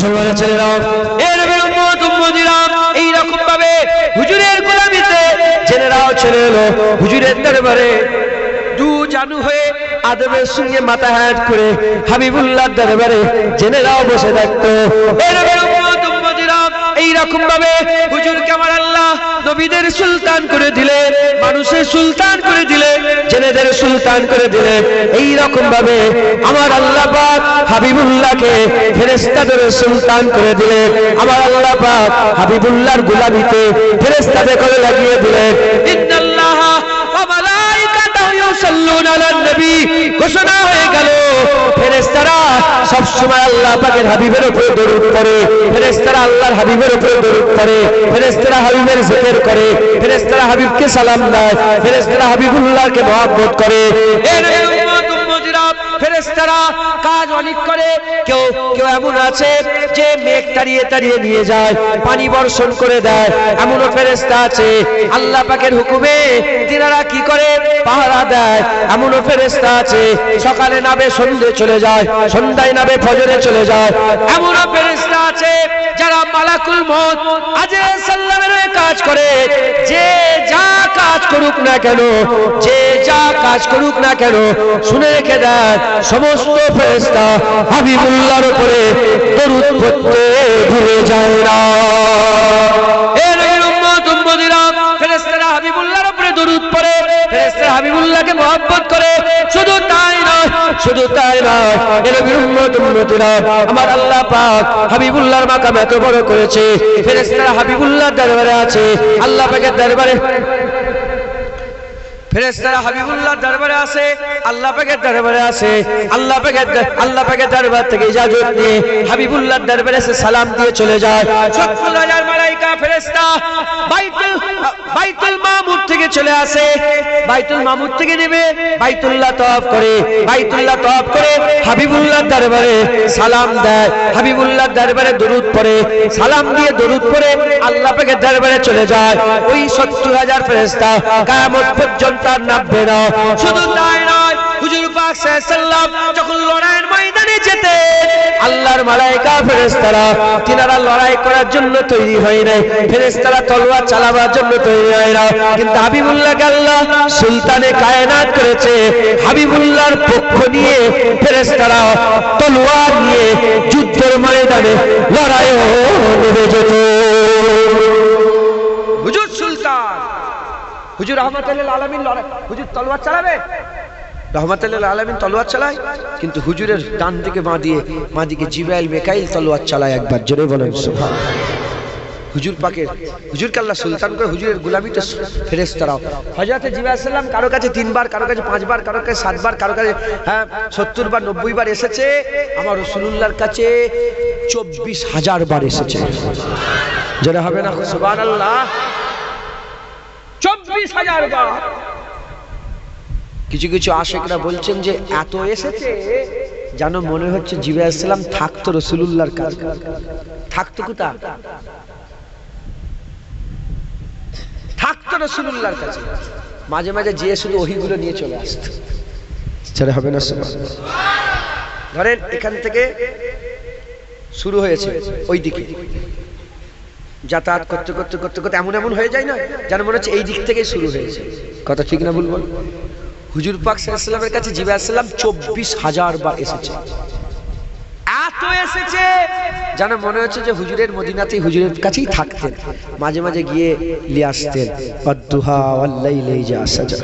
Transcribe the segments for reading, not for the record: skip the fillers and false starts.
মুসলমানের ছেলেরা, এ নবীর উম্মত উম্মতিরা, এই রকম ভাবে হুজুরের গোলামিতে জেনেরাও চলে এলো হুজুরের দরবারে দু জানু হয়ে আদবের সঙ্গে মাথা হাত করে হাবিবুল্লাহর দরবারে জেনেরাও বসে থাকতো। এ নবীর উম্মত উম্মতিরা, এই রকম ভাবে হুজুরকে আমার আল্লাহ নবীদের সুলতান করে দিলেন, মানুষের সুলতান করে দিলেন, জেনেদের সুলতান করে দিলেন। এই রকম ভাবে আমার আল্লাহ পাক হাবিবুল্লাহকে ফেরেশতাদের সুলতান করে দিলেন। আমার আল্লাহ পাক হাবিবুল্লাহর গোলামিতে ফেরেশতাদের করে লাগিয়ে দিলেন। ইন্নাল্লাহ ওয়া মালাইকাতাহু ইউসাল্লুনা আলান নবী, ঘোষণা হয়ে গেল ফেরেশতারা সব সময় আল্লাহ পাকের হাবিবের উপর দরুদ পড়ে, ফেরেশতারা আল্লাহর হাবিবের উপর দরুদ পড়ে, ফেরেশতারা হাবিবের জিকির করে, ফেরেশতারা হাবিবকে সালাম দেয়, ফেরেশতারা হাবিবুল্লাহকে মহব্বত করে। এর উম্মত উম্মতিরা, ফেরেশতারা কাজ অনেক করে। কেউ কেউ এমন আছে যে মেঘ তাড়িয়ে তাড়িয়ে নিয়ে যায়, পানি বর্ষণ করে দেয়, এমনও ফেরেশতা আছে আল্লাহ পাকের হুকুমে তিনারা কি করে পাহারা দেয়। এমনও ফেরেশতা আছে সকালে নামে সন্ধ্যে চলে যায়, সন্ধ্যায় নামে ফজরে চলে যায়। এমনও ফেরেশতা আছে যারা মালাকুল মউত আজরাইল সাল্লামের কাজ করে। যে যা কাজ করুক না কেন, যে যা কাজ করুক না কেন, শুনে রেখে দেয় সমস্ত ফেরেশতা হাবিবুল্লাহর উপরে দরুদ পড়তে ভুলে যায় না। এর উম্মত উম্মতিরা, ফেরেশতারা হাবিবুল্লাহর উপরে দরুদ পড়ে, ফেরেশতারা হাবিবুল্লাহকে মহব্বত করে। শুধু তাই নয়, শুধু তাই নয়, এর উম্মত উম্মতিরা, আমার আল্লাহ পাক হাবিবুল্লাহর মাকাম এত বড় করেছে। ফেরেশতারা হাবিবুল্লাহর দরবারে আছে, আল্লাহ পাকের দরবারে ফেরেশতারা হাবিবুল্লাহর দরবারে আছে, আল্লাহ পাকের দরবারে আছে। আল্লাহ পাকের দরবার থেকে ইজাজত নিয়ে হাবিবুল্লাহর দরবারে এসে সালাম দিয়ে চলে যায়। ৭০,০০০ মালায়েকা ফেরেশতা বাইতুল মামুর থেকে চলে আসে, বাইতুল মামুর থেকে নেমে বাইতুল্লাহ তওয়াফ করে, বাইতুল্লাহ তওয়াফ করে হাবিবুল্লাহর দরবারে সালাম দেয়, হাবিবুল্লাহর দরবারে দরুদ পড়ে, সালাম দিয়ে দরুদ পড়ে আল্লাহ পাকের দরবারে চলে যায়। ওই ৭০,০০০ ফেরেশতা কিয়ামত পর্যন্ত আর নামবে না। শুধু তাই নয়, হুজুর পাক সাল্লাল্লাহু আলাইহি ওয়াসাল্লাম যখন লড়াইয়ের ময়দানে যেতেন, আল্লাহর মালায়েকা ফেরেশতারা তিনারা লড়াই করার জন্য তৈরি হয় নাই, ফেরেশতারা তলোয়ার চালাবার জন্য তৈরি হয় না। কিন্তু হাবিবুল্লাহকে আল্লাহ সুলতানে কায়নাত করেছে, হাবিবুল্লাহর পক্ষ নিয়ে ফেরেশতারা তলোয়ার নিয়ে যুদ্ধের ময়দানে লড়াইও নেমে যেত। হুজুর সুলতান, হুজুর রহমাতুল আলামিন লড়াই, হুজুর তলোয়ার চালাবে, রহমাতুল আলামিন তলোয়ার চালায়, কিন্তু হুজুরের ডান দিকে বাঁ দিকে জিবরাইল মিকাইল তলোয়ার চালায়। একবার জোরে বলেন সুবহানাল্লাহ। হুজুর পাকের, হুজুরকে আল্লাহ সুলতান করে হুজুরের গোলামিতে ফেরেশতারাও। হযরত জিবরাইল সাল্লাম কারো কাছে 3 বার, কারো কাছে 5 বার, কারো কাছে 7 বার, কারো কাছে 70 বার 90 বার এসেছে। আমার রাসূলুল্লাহর কাছে 24,000 বার এসেছে। জোরে হবে না সুবহানাল্লাহ? 24,000 বার। কিছু কিছু আশিকরা বলছেন যে এত এসেছে যেন মনে হচ্ছে জিবরাইল সাল্লাম থাকতো রাসূলুল্লাহর কাছে। থাকতো কোথায়? থাকতো রাসূলুল্লাহর কাছে। মাঝে মাঝে যে শুধু ওহীগুলো নিয়ে চলে আসতো। ছেড়ে হবে না সুবহানাল্লাহ? ধরেন এখান থেকে শুরু হয়েছে, ওই দিকে যাতায়াত করতে করতে করতে করতে এমন এমন হয়ে যায় না যেন মনে হচ্ছে এই দিক থেকেই শুরু হয়েছে। কথা ঠিক না ভুল বল? হুজুর পাক সাল্লাল্লাহু আলাইহি ওয়াসাল্লামের কাছে জিবরাইল সাল্লাম 24,000 বার এসেছে। এত এসেছে যেন মনে হচ্ছে যে হুজুরের মদিনাতেই হুজুরের কাছেই থাকতেন। মাঝে মাঝে গিয়ে নিয়ে আসতেন আদ-দুহা ওয়াল-লাইলি ইযা সাজা,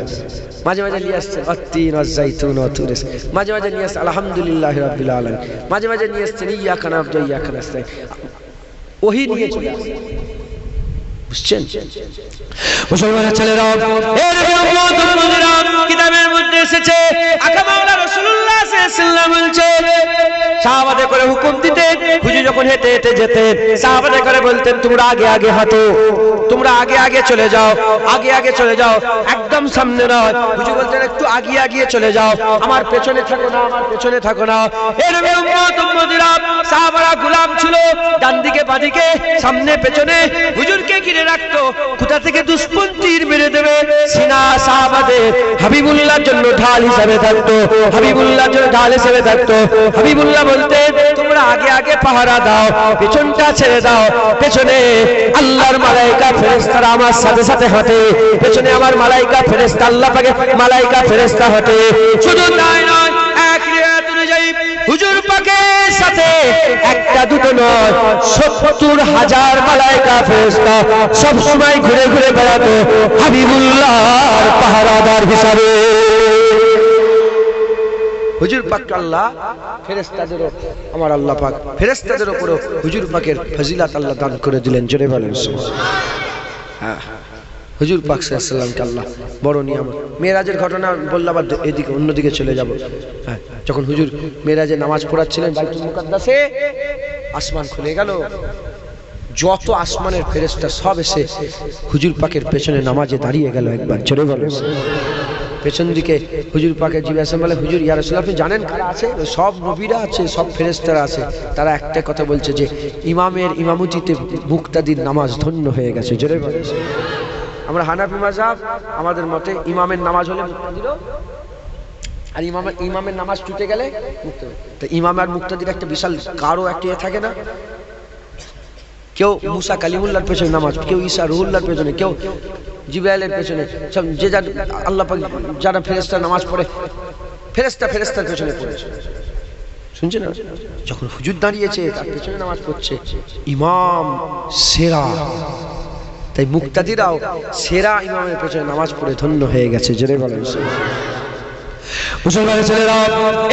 মাঝে মাঝে নিয়ে আসতেন আত-তিন ওয়াজ-যাইতুন ওয়া তুর, মাঝে মাঝে নিয়ে আসতেন আলহামদুলিল্লাহি রাব্বিল আলামিন, মাঝে মাঝে নিয়ে আসতেন ইয়াকা না'বুদু ওয়া ইয়াকা নাস্তাইন। ওহী নিয়ে চলে আসতেন। বুঝছেন মুসলমানের ছেলেরা? এর উম্মত উম্মতিরা, কিতাবের মধ্যে এসেছে আকা মাওলা রাসূলুল্লাহ সাল্লাল্লাহু আলাইহি ওয়াসাল্লাম বলছে, সাহাবাদের করে হুকুম দিতেন, হুজুর যখন হেঁটে হেঁটে যেতেন সাহাবাদের করে বলতেন তোমরা আগে আগে হাঁটো, তোমরা আগে আগে চলে যাও, আগে আগে চলে যাও, একদম সামনে নয়। হুজুর বলতেন একটু আগিয়ে আগিয়ে চলে যাও, আমার পেছনে থাকো না, আমার পেছনে থাকো না। এর উম্মত উম্মতিরা, সাহাবারা গোলাম ছিল, ডান দিকে বাঁদিকে সামনে পেছনে হুজুরকে ঘিরে রাখতো, কোথা থেকে দুশ্মন তীর মেরে দেবে সিনা সাহাবাদের হাবিবুল্লাহর জন্য ঢাল হিসেবে থাকতো, হাবিবুল্লাহর জন্য ঢাল হিসেবে থাকতো। হাবিবুল্লাহ বলতেন তোমরা আগে আগে পাহারা দাও, পেছনটা ছেড়ে দাও। পেছনে আল্লাহর মালায়েকা ফেরেশতারা আমার সাথে সাথে হাঁটে, পেছনে আমার মালায়েকা ফেরেশতা আল্লাহ পাকের মালায়েকা ফেরেশতা হাঁটে। শুধু তাই নয়, এক রিওয়ায়াত অনুযায়ী হুজুর পাকের সাথে একটা দুটো নয় ৭০,০০০ মালায়েকা ফেরেশতা সব সময় ঘুরে ঘুরে বেড়াতো হাবিবুল্লাহর পাহারাদার হিসাবে। হুজুর পাক আল্লাহ ফেরেশতাদেরও, আমার আল্লাহ পাক ফেরেশতাদের উপরও হুজুর পাকের ফজিলত আল্লাহ দান করে দিলেন। জোরে বলেন সুবহানাল্লাহ। হুজুর পাক সাল্লাল্লাহু আলাইহি ওয়াসাল্লামকে আল্লাহ বড় নিয়ামত। মেরাজের ঘটনা বললাম, আবার এদিকে অন্যদিকে চলে যাব। হ্যাঁ, যখন হুজুর মেরাজে নামাজ পড়াচ্ছিলেন বাইতুল মুকাদ্দাসে, আসমান খুলে গেল, যত আসমানের ফেরেশতা সব এসে হুজুর পাকের পেছনে নামাজে দাঁড়িয়ে গেল। একবার জোরে বলেন। পেছন দিকে হুজুর পাকের জিজ্ঞাসা বলে, হুজুর ইয়া রাসূলুল্লাহ আপনি জানেন কারা আছে? সব নবীরা আছে, সব ফেরেশতারা আছে। তারা একটা কথা বলছে যে ইমামের ইমামতিতে মুক্তাদির নামাজ ধন্য হয়ে গেছে। জোরে বলেন। আমরা হানাফি মাযহাব, আমাদের মতে ইমামের নামাজ হলে মুক্তাদিরও, আর ইমামের নামাজ ছুটে গেলে মুক্তাদি। তো ইমাম আর মুক্তাদির একটা বিশাল কারো একটা থাকে না, কেউ মুসা কালিমুল্লাহর পেছনে নামাজ, কেউ ঈসা রুহুল্লাহর পেছনে, কেউ জিবরাইলের পেছনে, সব যে যার আল্লাহ পাক যারা ফেরেশতা নামাজ পড়ে ফেরেশতার পেছনে পড়েছে। শুনছেন না? যখন হুজুর দাঁড়িয়েছে তার পেছনে নামাজ পড়ছে ইমাম সেরা, তাই মুক্তাদিরাও সেরা ইমামের পেছনে নামাজ পড়ে ধন্য হয়ে গেছে। জোরে বলেন মুসলমানের ছেলেরা,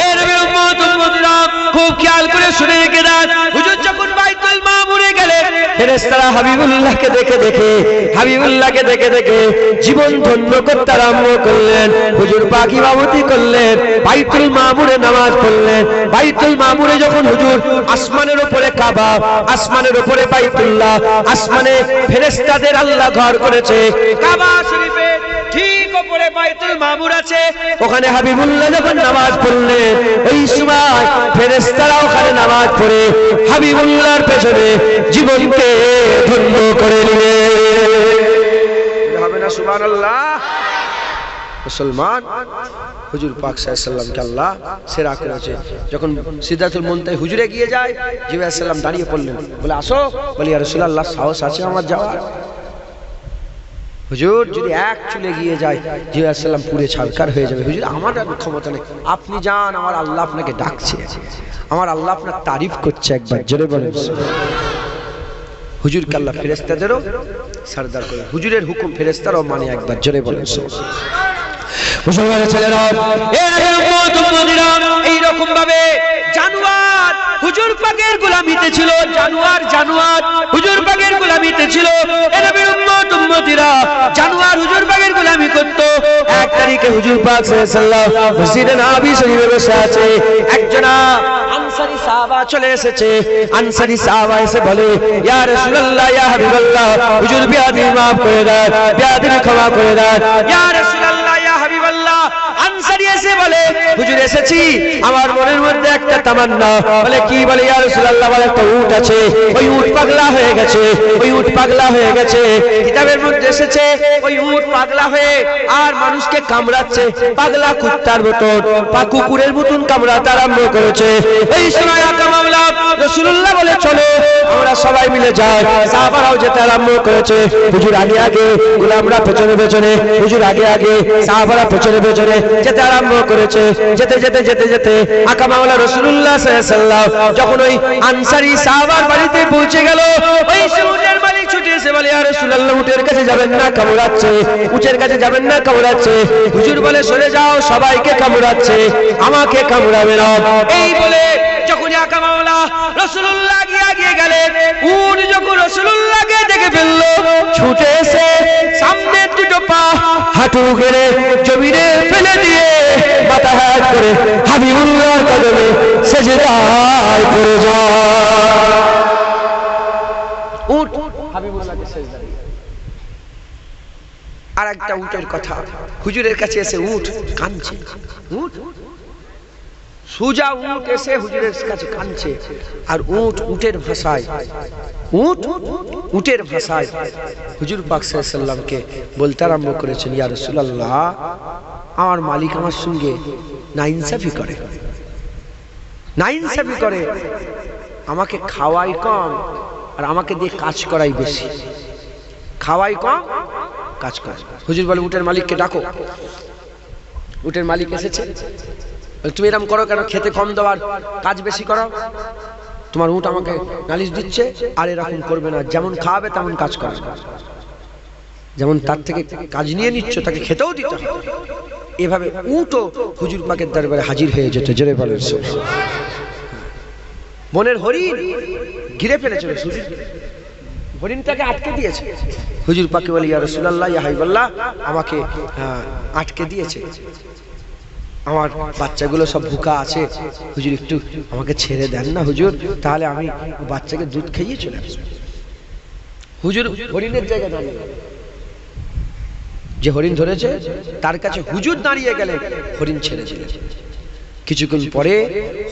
এর নবীর উম্মত উম্মতিরা খুব খেয়াল করে শুনে রেখে দেন। হুজুর যখন বাইতুল মামুরে গেলেন, ফেরেশতারা হাবিবুল্লাহকে দেখে দেখে জীবন ধন্য করতে আরম্ভ করলেন। হুজুর পাক ইমামতি করলেন, বাইতুল মামুরে নামাজ পড়লেন। বাইতুল মামুরে যখন হুজুর, আসমানের উপরে কাবা, আসমানের উপরে বাইতুল্লাহ, আসমানে ফেরেশতাদের আল্লাহ ঘর করেছে। কাবা শরীফে ঠিক উপরে বাইতুল মামুর আছে, ওখানে হাবিবুল্লাহ যখন নামাজ পড়লেন, ওই সময় ফেরেশতারা ওখানে নামাজ পড়ে হাবিবুল্লাহর পেছনে জীবনকে ধন্য করে নিলেন। হবে না সুবহানাল্লাহ? মুসলমান, হুজুর পাক সাল্লাল্লাহু আলাইহি ওয়াসাল্লামকে আল্লাহ সেরা করেছে। যখন সিদরাতুল মুনতাহা হুজুরে গিয়ে যায়, জিবরাইল আলাইহিস সালাম দাঁড়িয়ে পড়লেন, বলে আসো। বলি ইয়া রাসূলুল্লাহ সাহস আছে আমার যাওয়ার? হুজুর যদি এক চলে গিয়ে যায় জিবরাইল আলাইহিস সালাম পুরো ছারখার হয়ে যাবে। হুজুর আমার ক্ষমতা নেই, আপনি যান, আমার আল্লাহ আপনাকে ডাকছে, আমার আল্লাহ আপনার তারিফ করছে। একবার জোরে বলেন। হুজুরকে আল্লাহ ফেরেশতাদেরও সরদার করে, হুজুরের হুকুম ফেরেশতারাও মানে। একবার জোরে বলেন মুসলমানের ছেলেরা, এইরকম ভাবে জানোয়ার হুজুর পাকের গোলামিতে ছিল, জানোয়ার হুজুর পাকের গোলামিতে ছিল। নবীর উম্মত উম্মতিরা জানোয়ার হুজুর পাকের গোলামি করত। এক তারিখে হুজুর পাক সাল্লাল্লাহু আলাইহি ওয়াসাল্লাম মসজিদে নববী শরীফে বসে আছে, একজনা আনসারী সাহাবা চলে এসেছে। আনসারী সাহাবা এসে বলে, ইয়া রাসূলুল্লাহ, ইয়া হাবিবাল্লাহ, হুজুর বিয়াদি মাফ করে দেন, বিয়াদি ক্ষমা করে দেন। ইয়া রাসূলুল্লাহ, ইয়া হাবিবাল্লাহ, আনসারী এসে বলে, হুজুর এসেছি, আমার মনের মধ্যে একটা তামান্না। বলে কি? বলে ইয়া রাসূলুল্লাহ, বলে একটা উট আছে, ওই উট পাগলা হয়ে গেছে, ওই উট পাগলা হয়ে গেছে। কিতাবের মধ্যে এসেছে ওই উট পাগলা হয়ে আর মানুষকে কামড়াচ্ছে, পাগলা কুত্তার মতন বা কুকুরের মতন কামড়াতে আরম্ভ করেছে। এই সময় আকা মাওলা রাসূলুল্লাহ বলে, চলো আমরা সবাই মিলে যাই। সাহাবারাও যেতে আরম্ভ করেছে। হুজুর আগে আগে, গোলামরা পেছনে পেছনে, হুজুর আগে আগে, সাহাবারা পেছনে পেছনে যেতে আরম্ভ করেছে। যেতে যেতে যেতে যেতে আকা মাওলা রাসূলুল্লাহ সাল্লাল্লাহু আলাইহি ওয়াসাল্লাম যখন ওই আনসারী সাহাবার বাড়িতে পৌঁছে গেল, ওই উটের মালিক ছুটে এসে বলে, ইয়া রাসূলুল্লাহ, উটের কাছে যাবেন না, কামড়াচ্ছে, উটের কাছে যাবেন না, কামড়াচ্ছে। হুজুর বলে, সরে যাও, সবাইকে কামড়াচ্ছে, আমাকে কামড়াবে না। এই বলে যখন আকা মাওলা রাসূলুল্লাহ গিয়ে গেলেন, উট যখন রাসূলুল্লাহকে দেখে ফেলল, ছুটে এসে সামনে দুটো পা হাঁটু গেড়ে জমিনে ফেলে দিয়ে মাথা হাত করে হাবিবুল্লাহর কদমে সেজদায় পড়ে যায়। উট হাবিবুল্লাহকে সেজদা দিয়ে। আর একটা উটের কথা, হুজুরের কাছে এসে উট কাঁদছে। উট সুজা উট এসে হুজুরের কাছে কাঁদছে, আর উটের ভাষায় উটের ভাষায় হুজুর পাক সাল্লাল্লাহু আলাইহি ওয়াসাল্লামকে বলতে আরম্ভ করেছেন, ইয়া রাসূলুল্লাহ, আমার মালিক আমার সঙ্গে নাইনসাফি করে, আমাকে খাওয়াই কম আর আমাকে দিয়ে কাজ করাই বেশি, খাওয়াই কম কাজ করাই। হুজুর বলে, উটের মালিককে ডাকো। উটের মালিক এসেছে, তুমি এরকম করো কেন, খেতে কম দেওয়ার কাজ বেশি করো, তোমার উট আমাকে নালিশ দিচ্ছে, আর এরকম করবে না, যেমন খাওয়াবে তেমন কাজ করবে, যেমন তার থেকে কাজ নিয়ে নিচ্ছ তাকে খেতেও দিতে হবে। এভাবে উটও হুজুর পাকের দরবারে হাজির হয়ে যেত। জোরে বলেন সুবহানাল্লাহ। বনের হরিণ ঘিরে ফেলেছিল, হরিণটাকে আটকে দিয়েছে। হুজুর পাকে বলে, ইয়া রাসূলুল্লাহ, ইয়া হাবিবাল্লাহ, আমাকে আটকে দিয়েছে, আমার বাচ্চাগুলো সব ভুকা আছে, হুজুর একটু আমাকে ছেড়ে দেন না হুজুর, তাহলে আমি বাচ্চাকে দুধ খাইয়ে চলে আসবো। হুজুর হরিণের জায়গায় দাঁড়িয়ে, যে হরিণ ধরেছে তার কাছে হুজুর দাঁড়িয়ে গেলেন, হরিণ ছেড়ে দিলেন। কিছুক্ষণ পরে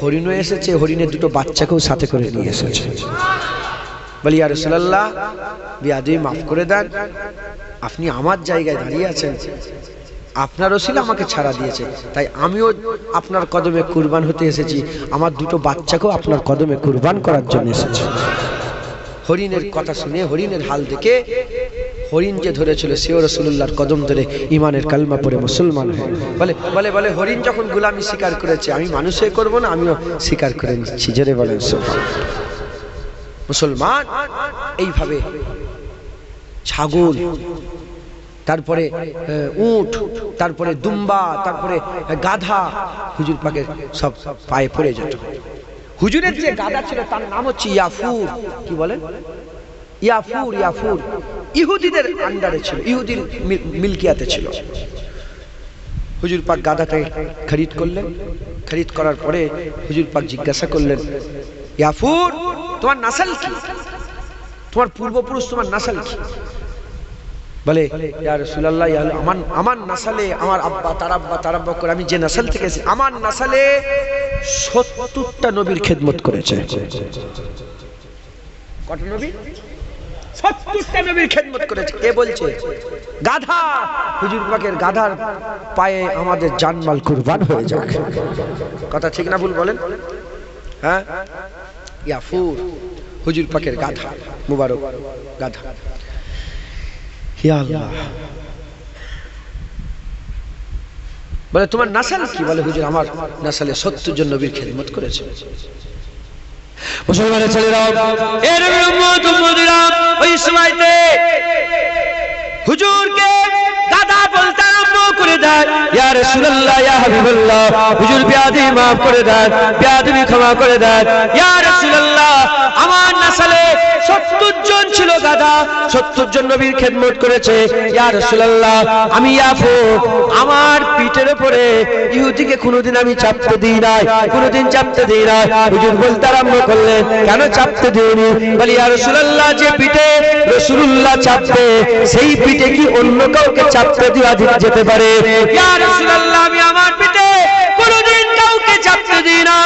হরিণও এসেছে, হরিণের দুটো বাচ্চাকেও সাথে করে নিয়ে এসেছে। বলি, ইয়া রাসূলুল্লাহ, বিয়াদি মাফ করে দেন, আপনি আমার জায়গায় দাঁড়িয়ে আছেন, আপনার ওসিলা আমাকে ছাড়া দিয়েছে, তাই আমিও আপনার কদমে কুরবান হতে এসেছি, আমার দুটো বাচ্চাকেও আপনার কদমে কুরবান করার জন্য এসেছি। হরিণের কথা শুনে, হরিণের হাল দেখে, হরিণ যে ধরেছিল সেও রাসূলুল্লাহর কদম ধরে ইমানের কালমা পড়ে মুসলমান হয়ে বলে বলে হরিণ যখন গোলামি স্বীকার করেছে, আমি মানুষে করব না, আমিও স্বীকার করে নিচ্ছি। জোরে বলেন সুবহানাল্লাহ। মুসলমান এইভাবে ছাগল, তারপরে উট, তারপরে দুম্বা, তারপরে গাধা হুজুর পাকের সব পায়ে পড়ে যেত। হুজুরের যে গাধা ছিল তার নাম হচ্ছে ইয়াফুর। কি বলেন? ইয়াফুর ইহুদিদের আন্ডারে ছিল, ইহুদির মিলকিয়াতে ছিল। হুজুর পাক গাধাটাকে খরিদ করলেন। খরিদ করার পরে হুজুর পাক জিজ্ঞাসা করলেন, ইয়াফুর, তোমার নাসল কি, তোমার পূর্বপুরুষ, তোমার নাসল কি? বলে, ইয়া রাসূলুল্লাহ, আমার নাসলে, আমার আব্বা তার আব্বা করে আমি যে নাসল থেকে এসেছি, আমার নাসলে 70টা নবীর খেদমত করেছে। কত নবী? 70টা নবীর খেদমত করেছে। কে বলছে? গাধা। হুজুর পাকের গাধার পায়ে আমাদের জানমাল কুরবান হয়ে যাক। কথা ঠিক না ভুল বলেন? হ্যাঁ, ইয়াফুর হুজুর পাকের গাধা, মুবারক গাধা। ইয়া আল্লাহ, বলে তোমার নাসল কি? বলে, হুজুর আমার নাসলে 70 জন নবীর খেদমত করেছে। মুসলমানের ছেলেরাও, এর উম্মত-উম্মতিরা ওই সময়তে হুজুরকে গাধা বলতে আরম্ভ করে দেয়। ইয়া রাসূলুল্লাহ, ইয়া হাবিবাল্লাহ, হুজুর বিয়াদি মাফ করে দেন, বিয়াদি ক্ষমা করে দেন। ইয়া রাসূলুল্লাহ, আমার নাসলে 70 জন ছিল গাধা, 70 জন নবীর খেদমত করেছে। ইয়া রাসূলুল্লাহ, আমি ইয়াফুর, আমার পিঠের উপরে ইহুদিকে কোনোদিন আমি চাপতে দিই নাই, কোনোদিন চাপতে দিই নাই। হুজুর বলতে আরম্ভ করলেন, কেন চাপতে দিইনি? বলি, ইয়া রাসূলুল্লাহ, যে পিঠে রাসূলুল্লাহ চাপবে সেই পিঠে কি অন্য কাউকে চাপতে দেওয়া যেতে পারে? ইয়া রাসূলুল্লাহ, আমি আমার পিঠে কোনোদিন কাউকে চাপতে দিই না।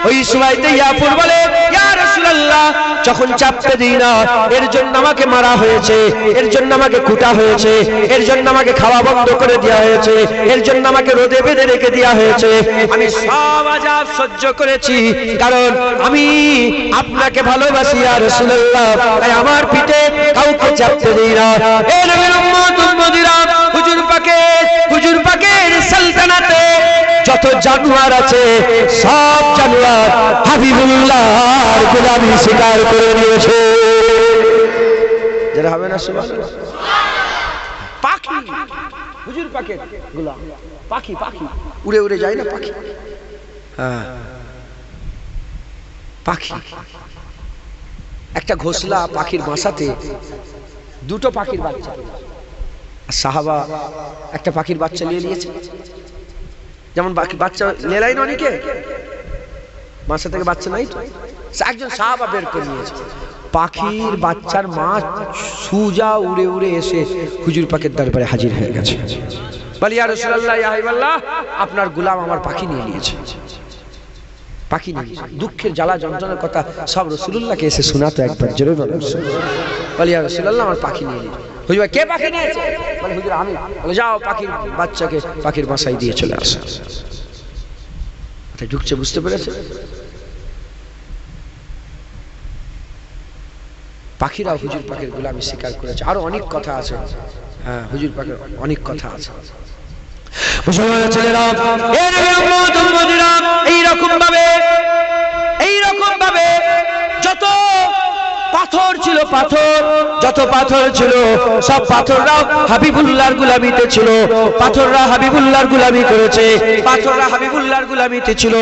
ওই সময়তে ইয়াফুর বলে, ইয়া রাসূলুল্লাহ, যখন চাপতে দিই না, এর জন্য আমাকে মারা হয়েছে, এর জন্য আমাকে কুটা হয়েছে, এর জন্য আমাকে খাওয়া বন্ধ করে দেওয়া হয়েছে, এর জন্য আমাকে রোদে বেঁধে রেখে দেওয়া হয়েছে। আমি সব আযাব সহ্য করেছি, কারণ আমি আপনাকে ভালোবাসি ইয়া রাসূলুল্লাহ, তাই আমার পিঠে কাউকে চাপতে দিই না। এ নবীর উম্মত-উম্মতিরা, হুজুর পাকের সালতানাতে যত জানোয়ার আছে সব জানোয়ার হাবিবুল্লাহর গোলামি স্বীকার করে নিয়েছে। যারা হবে না সুবহানাল্লাহ। পাখি হুজুর পাকের গোলাম, পাখি উড়ে উড়ে যায় না পাখি? হ্যাঁ, পাখি। একটা ঘোষলা পাখির বাসাতে দুটো পাখির বাচ্চা, সাহাবা একটা পাখির বাচ্চা নিয়ে নিয়েছে। যেমন বাচ্চা লেলাই না অনেকে, বাসা থেকে বাচ্চা নাই তো, একজন সাহাবা বের করে নিয়েছে। পাখির বাচ্চার মা সুজা উড়ে উড়ে এসে হুজুর পাকের দরবারে হাজির হয়ে গেছে। বলি, ইয়া রাসূলুল্লাহ, ইয়া হাবিবাল্লাহ, আপনার গোলাম আমার পাখি নিয়ে নিয়েছে। পাখি নিয়ে দুঃখের জ্বালা যন্ত্রণার কথা সব রাসূলুল্লাহকে এসে শোনাতো একবার, জোরে বলেন বলি ইয়া রাসূলুল্লাহ আমার পাখি নিয়ে নিন। হুজুর কে পাখি নিয়েছে? বলে হুজুর আমি। বলে যাও পাখির বাচ্চাকে পাখির বাসায় দিয়ে চলে আসো। ঢুকছে, বুঝতে পেরেছে? পাখিরা হুজুর পাকের গোলামি স্বীকার করেছে। আরো অনেক কথা আছে, হ্যাঁ হুজুর পাকের অনেক কথা আছে। মুসলমানের ছেলেরা, এর উম্মত উম্মতিরা এইরকম ভাবে যত পাথর ছিল, যত পাথর ছিল সব পাথররা হাবিবুল্লাহর গোলামিতে ছিল। পাথররা হাবিবুল্লাহর গোলামি করেছে, পাথররা হাবিবুল্লাহর গোলামিতে ছিল।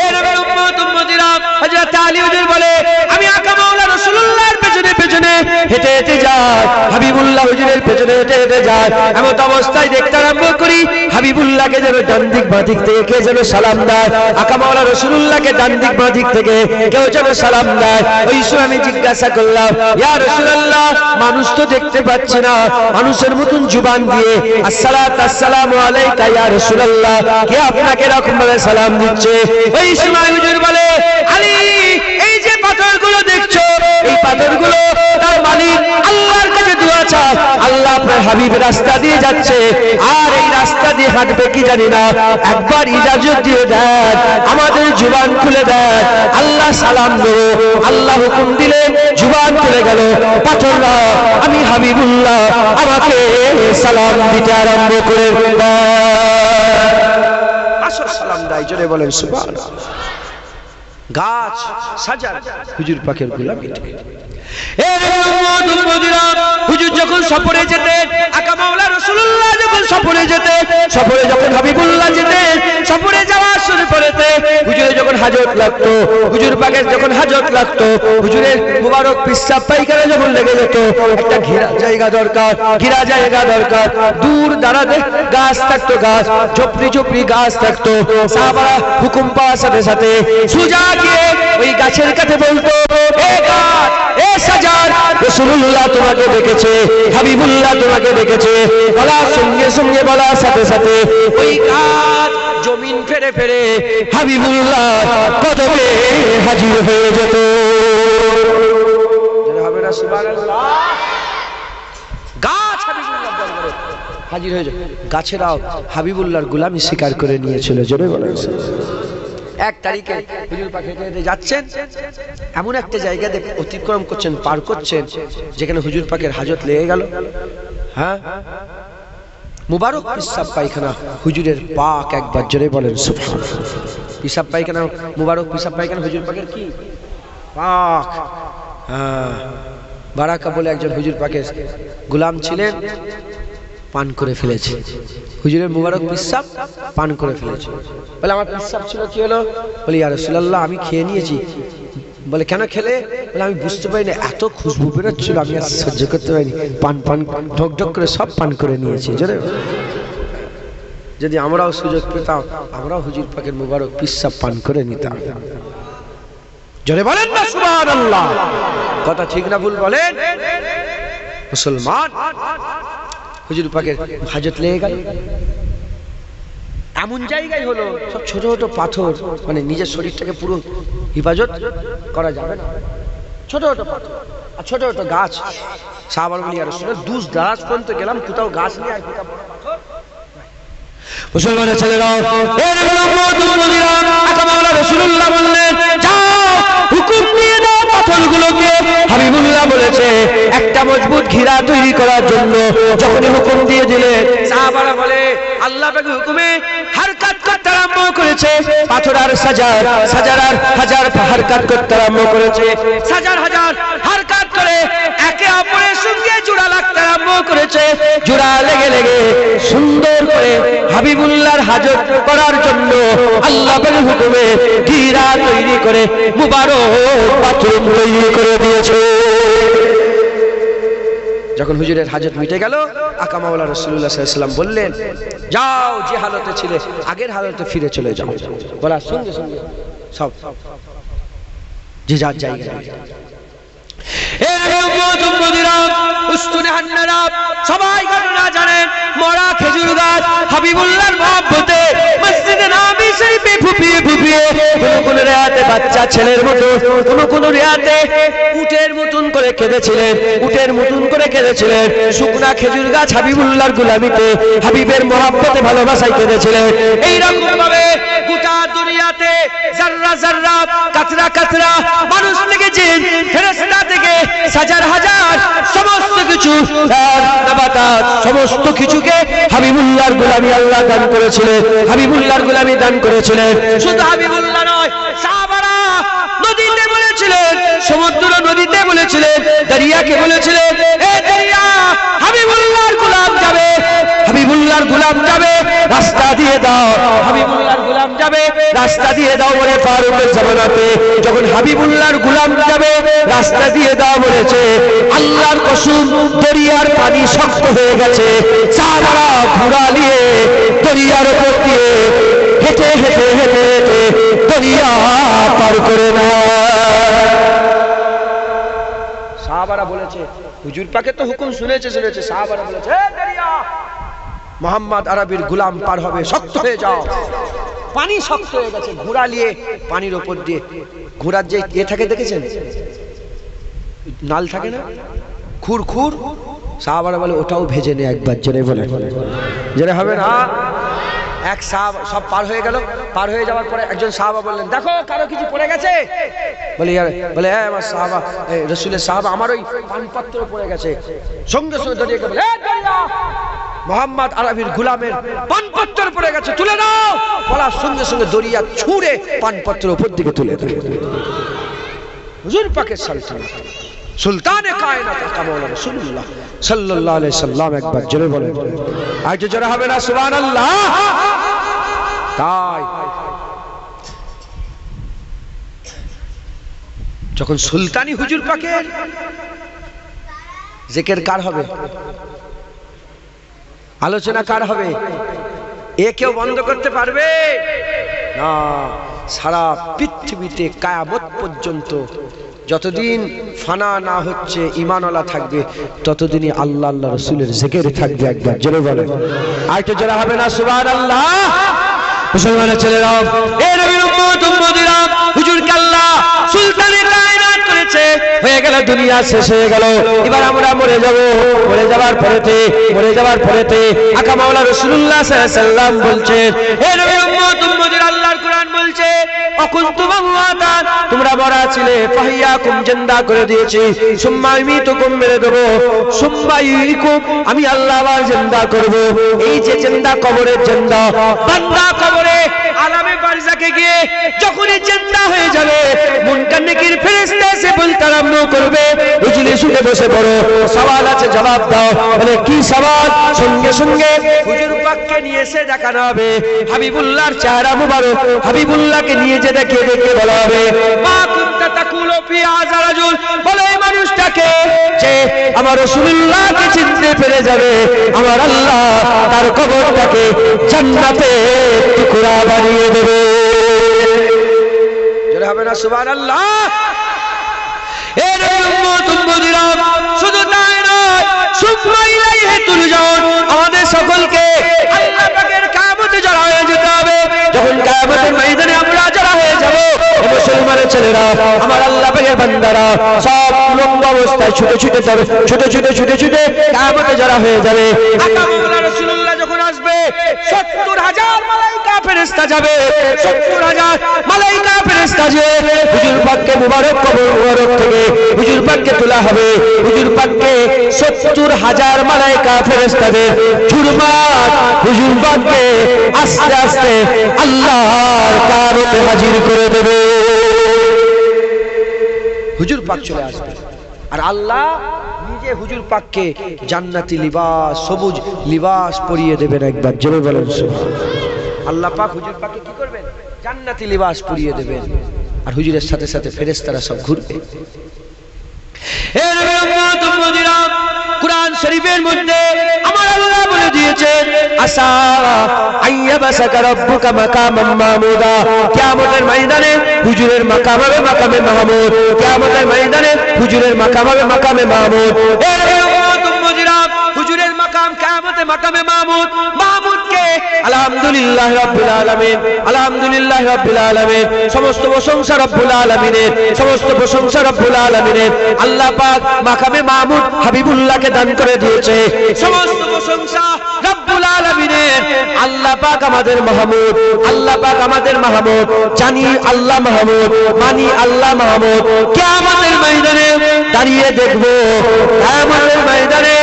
এর উম্মত উম্মতিরা হযরত আলী হুজুর বলে আমি আকা মাওলা রাসূলুল্লাহর পেছনে পেছনে হেঁটে হেঁটে যাই, হাবিবুল্লাহ হুজুরের পেছনে হেঁটে হেঁটে যাই। এমন অবস্থায় দেখতে আরম্ভ করি হাবিবুল্লাহকে যেন ডান দিক বাঁ দিক থেকে কে যেন সালাম দেয়, আকা মাওলা রাসূলুল্লাহকে ডান দিক বাঁ দিক থেকে কেউ যেন সালাম দেয়। ওই সময় আমি জিজ্ঞাসা করলাম ইয়া রাসূলুল্লাহ, মানুষ তো দেখতে পাচ্ছি না, মানুষের মতন জুবান দিয়ে আসসালাতু আসসালামু আলাইকা ইয়া রাসূলুল্লাহ, কে আপনাকে এরকম ভাবে সালাম দিচ্ছে? ওই সময় হুজুর বলে আলী, এই যে পাথরগুলো দেখছো, এই পাথরগুলো তার মালিক আল্লাহর কাছে দোয়া চায়, আল্লাহ আপনার হাবিব রাস্তা দিয়ে যাচ্ছে আর এই রাস্তা দিয়ে হাঁটবে কি জানি না, একবার ইজাজত দিয়ে দেন, আমাদের জুবান খুলে দেন, আল্লাহ সালাম দেবো। আল্লাহ হুকুম দিলে জুবান খুলে গেল, পাথররা আমি হাবিবুল্লাহ আমাকে সালাম দিতে আরম্ভ করে দিল। আসর সালাম দেয়, জোরে বলেন সুবহানাল্লাহ। গাছ সাজার হুজুর পাকের গোলামিতে। হুজুর যখন সফরে যেতেন, আকা মাওলা রাসূলুল্লাহ যখন সফরে যেতেন, সফরে যখন হাবিবুল্লাহ যেতেন, সফরে যাওয়ার শুরু করেতে হুজুরের যখন হাজত লাগতো, হুজুর পাকের যখন হাজত লাগতো, হুজুরের মুবারক পেশাব পায়খানা যখন লেগে যেত, একটা ঘেরা জায়গা দরকার, দূর দাঁড়াতে গাছ থাকতো, গাছ ঝোপড়ি ঝোপড়ি গাছ থাকতো। সাহাবারা হুকুম পাওয়ার সাথে সাথে সুজা গিয়ে ওই গাছের কাছে বলতো এ গাছ, এ সাজার, রাসূলুল্লাহ তোমাকে দেখেছে, হাবিবুল্লাহ তোমাকে দেখেছে। বলার সঙ্গে সঙ্গে বলার সাথে সাথে ওই গাছ জমিন ফেরে ফেরে হাবিবুল্লাহ কদমে হাজির হয়ে যেত। হবে না সুবহানাল্লাহ? গাছ হাবিবুল্লাহ দরবারে হাজির হয়ে যেত। গাছেরাও হাবিবুল্লাহর গোলামি স্বীকার করে নিয়েছিল, জোরে বলেন। এক তারিখে হুজুর পাক হেঁটে হেঁটে যাচ্ছেন, এমন একটা জায়গাতে অতিক্রম করছেন, পার করছেন, যেখানে হুজুর পাকের হাজত লেগে গেল। হ্যাঁ, মুবারক পেশাব পায়খানা হুজুরের পাক, একবার জোরে বলেন সুবহানাল্লাহ। পেশাব পায়খানা, মুবারক পেশাব পায়খানা হুজুর পাকের কি পাক। হ্যাঁ, বারাকা বলে একজন হুজুর পাকের গোলাম ছিলেন, পান করে ফেলেছে হুজুরের মুবারক পেশাব, পান করে ফেলেছে। বলে আমার পেশাব ছিল, কি হলো? বলে ইয়া রাসূলুল্লাহ আমি খেয়ে নিয়েছি। বলে কেন খেলে? বলে আমি বুঝতে পারিনি, এত খুশবু বেরোচ্ছিল, আমি আর সহ্য করতে পারিনি, পান ঢক ঢক করে সব পান করে নিয়েছি। জোরে যদি আমরাও সুযোগ পেতাম, আমরাও হুজুর পাকের মুবারক পেশাব পান করে নিতাম। জোরে বলেন না সুবহানাল্লাহ। কথা ঠিক না ভুল বলেন? মুসলমান, হুজুর পাকের হাজত লেগে গেল, এমন জায়গায় হলো সব ছোট ছোট পাথর, মানে নিজের শরীরটাকে পুরো হিফাজত করা যাবে না, ছোট ছোট পাথর আর ছোট ছোট গাছ। সাহাবারা বলি ইয়া রাসূলুল্লাহ, দুজ দারাজ পর্যন্ত গেলাম, কোথাও গাছ নেই আর কোথাও পাথর। মুসলমানের ছেলেরা, এর আকা মাওলা রাসূলুল্লাহ বললেন যাও হুকুম দিয়ে দাও পাথরগুলোকে। হাবিবুল্লাহ বলেছে একটা মজবুত ঘিরা তৈরি করার জন্য। যখন হুকুম দিয়ে দিলেন, সাহাবারা বলে আল্লাহ পাকের হুকুমে হারকাত করতে আরম্ভ করেছে, পাথর আর সাজার আর হাজার হারকাত করতে আরম্ভ করেছে, সাজার হাজার হারকাত করে একে অপরের সঙ্গে জোড়া লাগতে আরম্ভ করেছে। জোড়া লেগে লেগে সুন্দর করে হাবিবুল্লাহর হাজত করার জন্য আল্লাহ পাকের হুকুমে ঘিরা তৈরি করে মুবারক পাথর তৈরি করে দিয়েছে। যখন হুজুরের হাজত মিটে গেল, আকা মাওলা রাসূলুল্লাহ সাল্লাল্লাহু আলাইহি ওয়াসাল্লাম বললেন যাও যে হালতে ছিলে আগের হালতে ফিরে চলে যাও। বলার সঙ্গে সঙ্গে সব যে যার জায়গায়। উস্তুনে হান্নারা সবাই ঘটনা জানেন। মরা খেজুর গাছ হাবিবুল্লাহর মহব্বতে মসজিদে নববী শরীফে ফুপিয়ে ফুপিয়ে কোন রাতে বাচ্চা ছেলের মতো, কোন রাতে উটের মতন করে কেঁদেছিলেন, উটের মতন করে কেঁদেছিলেন। শুকনা খেজুর গাছ হাবিবুল্লাহর গোলামিতে, হাবিবের মহব্বতে ভালোবাসায় কেঁদেছিলেন। এইরকম ভাবে গোটা দুনিয়াতে জাররা জাররা কাতরা কাতরা মানুষ থেকে জিন ফেরেশতা থেকে হাজার হাজার সমস্ত কিছু নাবাতাত সমস্ত কিছুকে হাবিবুল্লাহর গোলামি আল্লাহ দান করেছিলেন, হাবিবুল্লাহর গোলামি দান করেছিলেন। শুধু হাবিবুল্লাহ নয়, সাহাবারা নদীতে বলেছিলেন, সমুদ্র নদীতে বলেছিলেন, দরিয়াকে বলেছিলেন, এ দরিয়া হাবিবুল্লাহর গোলাম যাবে, হাবিবুল্লাহর গোলাম যাবে, রাস্তা দিয়ে দাও, হাবিবুল্লাহর গোলাম যাবে, রাস্তা দিয়ে দাও বলে ফারুকের জামানাতে যখন হাবিবুল্লাহর গোলাম যাবে রাস্তা দিয়ে দাও বলেছে, আল্লাহর কসম দরিয়ার পানি শক্ত হয়ে গেছে। সাহাবারা ঘোড়া নিয়ে দরিয়ার উপর দিয়ে হেঁটে হেঁটে হেঁটে হেঁটে দরিয়া পার করে না। সাহাবারা বলেছে, হুজুর পাকের তো হুকুম শুনেছে, সাহাবারা বলেছে, দরিয়া মোহাম্মদ আরবির গোলাম পার হবে, শক্ত হয়ে যাও। পানি শক্ত হয়ে গেছে, ঘোড়া নিয়ে পানির ওপর দিয়ে, ঘোড়ার যে থাকে দেখেছেন, নাল থাকে না, খুর খুর, সাহাবারা বলে ওটাও ভেজে নে একবার, জেনে বলে জেনে হবে না। এক সাহাবা সব পার হয়ে গেল, পার হয়ে যাওয়ার পরে একজন সাহাবা বললেন, দেখো কারো কিছু পড়ে গেছে। বলে হ্যাঁ আমার সাহাবা, রসুলের সাহাবা, আমার ওই পানপত্র পড়ে গেছে। সঙ্গে সঙ্গে দরিয়া বলে, মোহাম্মদ আরবির গোলামের পানপত্র পড়ে গেছে, তুলে দাও। বলার সঙ্গে সঙ্গে দরিয়া ছুঁড়ে পানপত্র উপর দিকে তুলে দেয়। হুজুর পাকের সালতানাত সুলতানে কায়নাত কামলা রাসূলুল্লাহ সাল্লাল্লাহু আলাইহি সাল্লাম একবার জোরে বলেন, আর জোরে হবে না সুবহানাল্লাহ। তাই যখন সুলতানি হুজুর পাকের জিকির কার হবে, আলোচনা কার হবে, এ কেউ বন্ধ করতে পারবে না। সারা পৃথিবীতে কিয়ামত পর্যন্ত যতদিন ফানা না হচ্ছে, ঈমানওয়ালা থাকবে, ততদিনই আল্লাহ আল্লাহ রাসূলের জিকির থাকবে। একবার জোরে বলেন, আর একটু জোরে হবে না সুবহানাল্লাহ। মুসলমানের ছেলেরা, এ নবীর উম্মত উম্মতিরা, হুজুরকে আল্লাহ সুলতানে কায়নাত করেছে, হয়ে গেল দুনিয়া শেষ হয়ে গেল, এবার আমরা মরে যাব। মরে যাওয়ার পরেতে আকা মাওলা রাসূলুল্লাহ সাল্লাল্লাহু আলাইহি সাল্লাম বলছেন, হে নবীর উম্মত উম্মতিরা, আল্লাহর কুরআন বলছে, অকুনতুম আমওয়াতান, তোমরা মরা ছিলে, ফাহিয়াকুম জিন্দা করে দিয়েছি, সুম্মা ইমিতুকুম, মেরে দেব, সুম্মা ইউহয়িকুম, আমি আল্লাহ আবার জিন্দা করব। এই যে জিন্দা, কবরের জিন্দা, বান্দা কবরে আলামে বারজাকে গিয়ে যখনই জিন্দা হয়ে যাবে, মুনকার নেকির ফেরেশতা এসে বলতে আরম্ভ করবে, হুজুরে শুনে বসে পড়ো, সওয়াল আছে জবাব দাও। বলে কি সওয়াল? সঙ্গে সঙ্গে হুজুর পাককে নিয়ে এসে দেখানো হবে হাবিবুল্লাহর চেহারা মুবারক, হাবিবুল্লাহকে নিয়ে যে দেখে বলা হবে, মা কুনতা তাকুলু ফি হাযা রাজুল, বলে এই মানুষটাকে যে আমার রাসূলুল্লাহকে চিনতে পেরে যাবে, আমার আল্লাহ তার কবরটাকে জান্নাতে টুকরা বানিয়ে দেবে। জোরে হবে না সুবহানাল্লাহ। এর উম্মত উম্মতিরা, শুধু তাই নয়, সুম্মা ইলাইহি তুরজাউন, আমাদের সকলকে আল্লাহ পাকের কিয়ামতে জড়ো হয়ে যেতে হবে। যখন কিয়ামতের ময়দানে আমরা জড়ো হয়ে যাব, মুসলমানের ছেলেরা, আমার আল্লাহ পাকের বান্দারা সব লম্বা অবস্থায় ছুটে ছুটে কিয়ামতে জড়ো হয়ে যাবে। আকা মাওলা রাসূলুল্লাহ যখন আসবে, ৭০,০০০ মালায়েকা ফেরেশতা যাবে, ৭০,০০০ মালায়েকা ফেরেশতা যে হুজুর পাককে মুবারক কবর মুবারক থেকে হুজুর পাককে তোলা হবে। হুজুর পাককে ৭০,০০০ মালায়েকা ফেরেশতাদের ঝুরমাত হুজুর পাককে আস্তে আস্তে আল্লাহর কারতে হাজির করে দেবে। হুজুর পাক চলে আসবে, আর আল্লাহ নিজে হুজুর পাককে জান্নাতি লিবাস, সবুজ লিবাস পরিয়ে দেবেন। একবার জোরে বলেন সুবহানাল্লাহ। আল্লাহ পাক হুজুর পাককে কি করবেন? জান্নাতি লিবাস পরিয়ে দেবেন, আর হুজুরের সাথে সাথে ফেরেশতারা সব ঘুরবে। হে নবীর উম্মত উম্মতিরা, কুরআন শরীফের মধ্যে আমার আল্লাহ বলে দিয়েছেন, আসা আইয়াবাসাকা রাব্বুকা মাকামান মাহমুদা, কিয়ামতের ময়দানে হুজুরের মাকাম হবে মাকামে মাহমুদ, কিয়ামতের ময়দানে হুজুরের মাকাম হবে মাকামে মাহমুদ। হে নবীর উম্মত দিলাম হুজুরের মাকাম কিয়ামতে মাকামে মাহমুদ, মাহমুদকে আলহামদুলিল্লাহ রাব্বিল আলামিন, আলহামদুলিল্লাহ রাব্বিল আলামিন, সমস্ত প্রশংসা রব্বুল আলামিনের, সমস্ত প্রশংসা রব্বুল আলামিনের। আল্লাহ পাক মাকামে মাহমুদ হাবিবুল্লাহকে দান করে দিয়েছে, সমস্ত প্রশংসা রব্বুল আলামিনের। আল্লাহ পাক আমাদের মাহমুদ, আল্লাহ পাক আমাদের মাহমুদ, জানি আল্লাহ মাহমুদ, মানি আল্লাহ মাহমুদ। কিয়ামতের ময়দানে দাঁড়িয়ে দেখবো, কিয়ামতের ময়দানে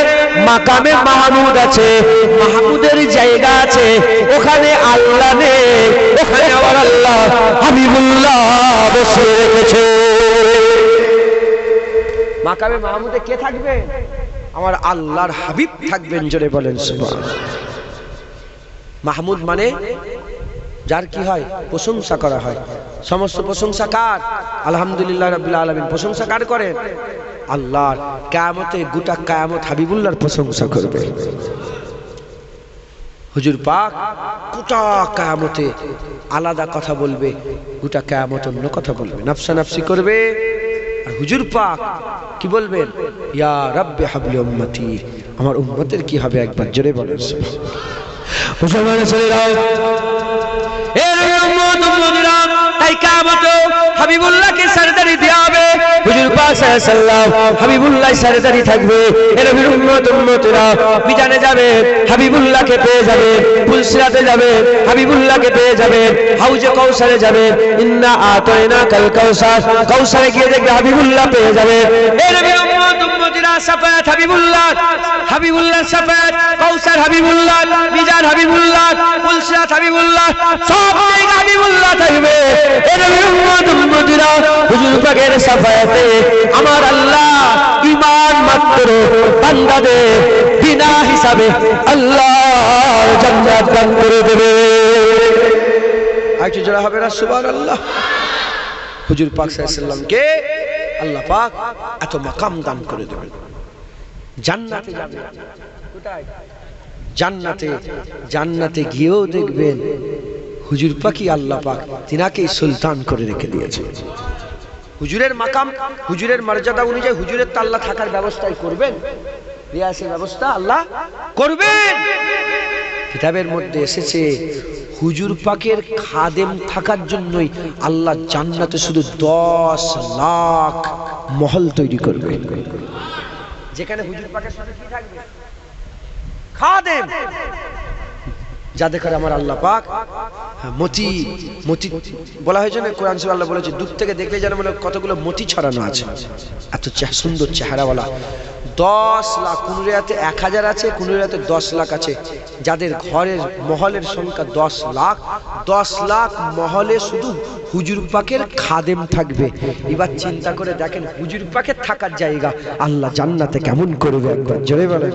মাকামে মাহমুদ আছে, মাহমুদের জায়গা আছে, ওখানে আল্লাহ নেই, ওখানে আমার আল্লাহ হাবিবুল্লাহ বসে রেখেছে। মাকামে মাহমুদে কে থাকবে? আমার আল্লাহর হাবিব থাকবেন। জোরে বলেন সুবহানাল্লাহ। মাহমুদ মানে যার কি হয়? প্রশংসা করা হয়। সমস্ত প্রশংসা কার? আলহামদুলিল্লাহ রাব্বিল আলামিন। প্রশংসা কার করেন? আল্লাহর। কিয়ামতে গোটা কিয়ামত হাবিবুল্লাহর প্রশংসা করবে। হুজুর পাক গোটা কিয়ামতে আলাদা কথা বলবে, গোটা কিয়ামত অন্য কথা বলবে, নফসা নফসি করবে। আর হুজুর পাক কি বলবেন? ইয়া রাব্বি হাবলি উম্মতি, আমার উম্মতের কি হবে একবার জোরে বলেন সুবহানাল্লাহ। মুসলমানের ছেলেরা, এর উম্মত উম্মতিরা, তাই কিয়ামতে হাবিবুল্লাহকে সরদারি দেয়া হবে। হুজুর পাক সাল্লাল্লাহু আলাইহি ওয়াসাল্লাম হাবিবুল্লাহ সরদারি থাকবে। এর উম্মত উম্মতিরা মিজানে যাবে, হাবিবুল্লাহকে পেয়ে যাবে, পুলসিরাতে যাবে, হাবিবুল্লাহকে পেয়ে যাবে, হাউজে কাউসারে যাবে, ইন্না আতাইনা কাল কাউসার, কাউসারে গিয়ে দেখবে হাবিবুল্লাহ পেয়ে যাবে। এর উম্মত উম্মতিরা শাফায়াত হাবিবুল্লাহ, হাবিবুল্লাহ শাফায়াত, কাউসার হাবিবুল্লাহ, মিজান হাবিবুল্লাহ, পুলসিরাত হাবিবুল্লাহ, সব জায়গা হাবিবুল্লাহ থাকবে। এর উম্মত উম্মতিরা হুজুর পাকের শাফায়াতে আমার আল্লাহ ঈমান মাত্র বান্দাদের বিনা হিসাবে আল্লাহ জান্নাত দান করে দেবে। আইছে যারা হবে না সুবহানাল্লাহ। হুজুর পাক সাল্লাল্লাহু আলাইহি ওয়াসাল্লামকে আল্লাহ পাক এত মাকাম দান করে দেবেন। জান্নাতে যাবে। কোথায়? জান্নাতে। জান্নাতে গিয়েও দেখবেন হুজুর পাকই আল্লাহ পাক তিনাকেই সুলতান করে রেখে দিয়েছে। হুজুরের মাকাম, হুজুরের মর্যাদা অনুযায়ী হুজুরের তো আল্লাহ থাকার ব্যবস্থাই করবেন, রিয়াসের ব্যবস্থা আল্লাহ করবেন। কিতাবের মধ্যে এসেছে হুজুর পাকের খাদেম থাকার জন্যই আল্লাহ জান্নাতে শুধু 10 লাখ মহল তৈরি করবে, যেখানে হুজুর পাকের সাথে কি থাকবে? খাদেম। যাদের করে আমার আল্লাহ পাক মতি মতি বলা হয়েছে না কোরআন শরীফে, আল্লাহ বলেছে দূর থেকে দেখলে যেন মনে কতগুলো মতি ছড়ানো আছে, এত সুন্দর চেহারাওয়ালা। 10 লাখ, কোন রিয়াতে 1000 আছে, কোন রিয়াতে 10 লাখ আছে। যাদের ঘরের মহলের সংখ্যা 10 লাখ, 10 লাখ মহলে শুধু হুজুর পাকের খাদেম থাকবে। এবার চিন্তা করে দেখেন হুজুর পাকের থাকার জায়গা আল্লাহ জান্নাতে কেমন করবে একবার জোরে বলেন।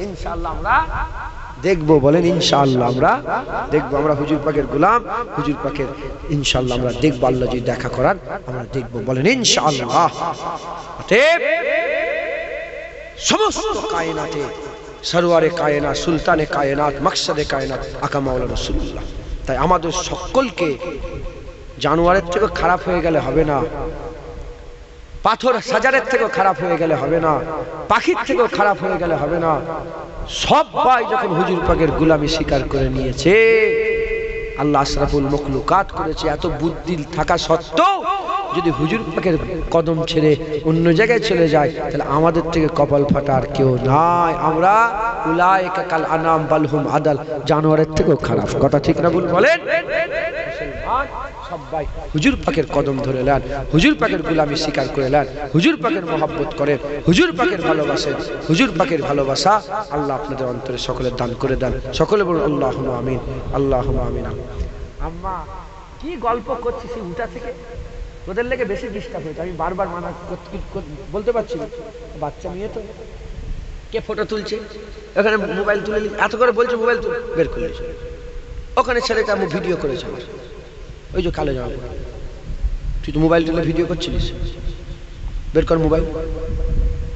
ইনশাআল্লাহ আমরা দেখবো, বলেন ইনশাআল্লাহ আমরা দেখবো। আমরা হুজুর পাকের গোলাম, হুজুর পাকের ইনশাআল্লাহ আমরা দেখবো। আল্লাহ যদি দেখা করান আমরা দেখবো, বলেন ইনশাআল্লাহ। অতএব সমস্ত কায়নাতে সরওয়ারে কায়নাত, সুলতানে কায়নাত, মাকসাদে কায়নাত আকা মাওলানা রাসূলুল্লাহ। তাই আমাদের সকলকে জানোয়ারের থেকে খারাপ হয়ে গেলে হবে না, পাথর সাজারের থেকেও খারাপ হয়ে গেলে হবে না, পাখির থেকেও খারাপ হয়ে গেলে হবে না। সবাই যখন হুজুর পাকের গোলামি স্বীকার করে নিয়েছে, আল্লাহ আশরাফুল মখলুকাত করেছে, এত বুদ্ধি থাকা সত্ত্বেও যদি হুজুর পাকের কদম ছেড়ে অন্য জায়গায় চলে যায় তাহলে আমাদের থেকে কপাল ফাটা আর কেউ নাই। আমরা উলাইকা কাল আনাম বাল হুম আদাল, জানোয়ারের থেকেও খারাপ। কথা ঠিক না ভুল বলেন? মুসলমান সবাই হুজুর পাকের কদম ধরে নেন, হুজুর পাকের গোলামি স্বীকার করে নেন, হুজুর পাকের মহব্বত করেন, হুজুর পাকের ভালোবাসেন। হুজুর পাকের ভালোবাসা আল্লাহ আপনাদের অন্তরে সকলের দান করে দেন। সকলে বলুন আল্লাহুম্মা আমিন, আল্লাহুম্মা আমিন। আম্মা কি গল্প করছি সেই উঠা থেকে, ওদের লেগে বেশি ডিস্টার্ব হয়েছে। আমি বারবার মানা বলতে পারছি না, বাচ্চা মেয়ে তো কে ফটো তুলছে, ওখানে মোবাইল তুলে এত করে বলছে, মোবাইল তুলে বের করে ওখানে ছেলেটা আমি ভিডিও করেছে, ওই যে কালো জামা পরে। তুই তো মোবাইল তুলে ভিডিও করছিলিস, বের কর মোবাইল।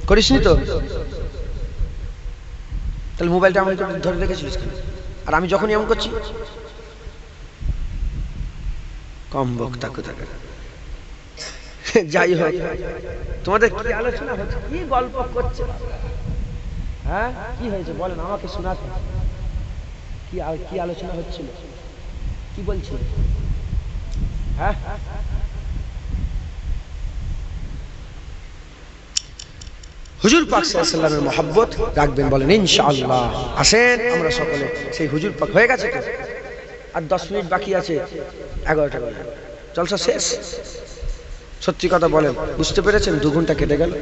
করিসনি তো? তাহলে মোবাইলটা আমি ধরে রেখেছিলিস কেন? আর আমি যখন এমন করছি কম বক্তা কোথায়। যাই হোক, তোমাদের কি আলোচনা হচ্ছে, কি গল্প করছে, হ্যাঁ কি হয়েছে বলেন, আমাকে শোনাতে। কি আলোচনা হচ্ছিল, কি বলছিল? হ্যাঁ হুজুর পাক সাল্লাল্লাহু আলাইহি ওয়াসাল্লামের মহব্বত রাখবেন বলেন ইনশাআল্লাহ। আসেন আমরা সকলে সেই হুজুর পাক। হয়ে গেছে তো, আর 10 মিনিট বাকি আছে, 11টা বাজে, জলসা শেষ। সত্যি কথা বলেন, বুঝতে পেরেছেন 2 ঘন্টা কেটে গেল।